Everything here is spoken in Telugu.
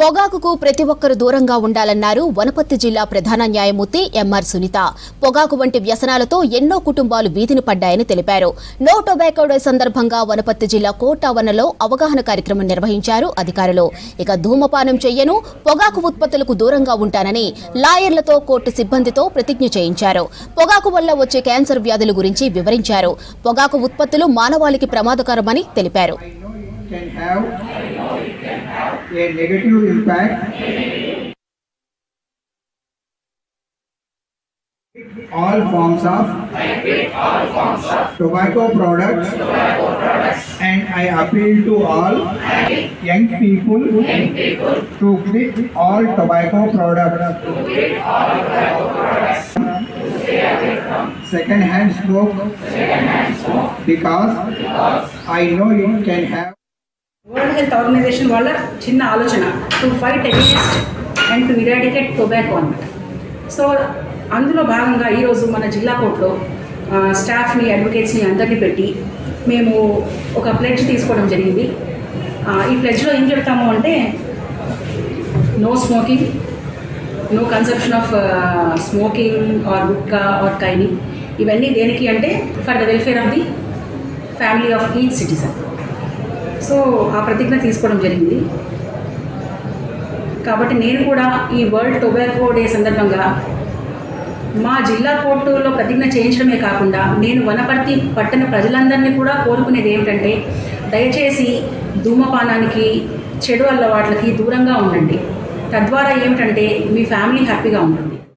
పొగాకుకు ప్రతి ఒక్కరు దూరంగా ఉండాలన్నారు వనపర్తి జిల్లా ప్రధాన న్యాయమూర్తి ఎంఆర్ సునీత. పొగాకు వంటి వ్యసనాలతో ఎన్నో కుటుంబాలు వీధిన పడ్డాయని తెలిపారు. నో టొబాకో డే సందర్భంగా వనపర్తి జిల్లా కోట ఆవరణలో అవగాహన కార్యక్రమం నిర్వహించారు అధికారులు. ఇక ధూమపానం చెయ్యను, పొగాకు ఉత్పత్తులకు దూరంగా ఉంటానని లాయర్లతో కోర్టు సిబ్బందితో ప్రతిజ్ఞ చేయించారు. పొగాకు వల్ల వచ్చే క్యాన్సర్ వ్యాధుల గురించి వివరించారు. పొగాకు ఉత్పత్తులు మానవాళికి ప్రమాదకరమని తెలిపారు. can have a negative impact all forms of tobacco products, and I appeal to all young people to quit all tobacco products, second hand smoke, because I know it can have. World health organization వాళ్ళ చిన్న ఆలోచన to fight against and to eradicate tobacco అన్నమాట. సో అందులో భాగంగా ఈరోజు మన జిల్లా కోర్టులో స్టాఫ్ని, అడ్వకేట్స్ని అందరినీ పెట్టి మేము ఒక ప్లెడ్జ్ తీసుకోవడం జరిగింది. ఈ ప్లెడ్జ్లో ఏం చెప్తాము అంటే no smoking, no consumption of smoking or gutka or కైనింగ్. ఇవన్నీ దేనికి అంటే for the welfare of the family of each citizen. So ఆ ప్రతిజ్ఞ తీసుకోవడం జరిగింది. కాబట్టి నేను కూడా ఈ వరల్డ్ టొబాకో డే సందర్భంగా మా జిల్లా కోర్టులో ప్రతిజ్ఞ చేయించడమే కాకుండా నేను వనపర్తి పట్టణ ప్రజలందరినీ కూడా కోరుకునేది ఏమిటంటే దయచేసి ధూమపానానికి, చెడు అలవాట్లకి దూరంగా ఉండండి. తద్వారా ఏమిటంటే మీ ఫ్యామిలీ హ్యాపీగా ఉంటుంది.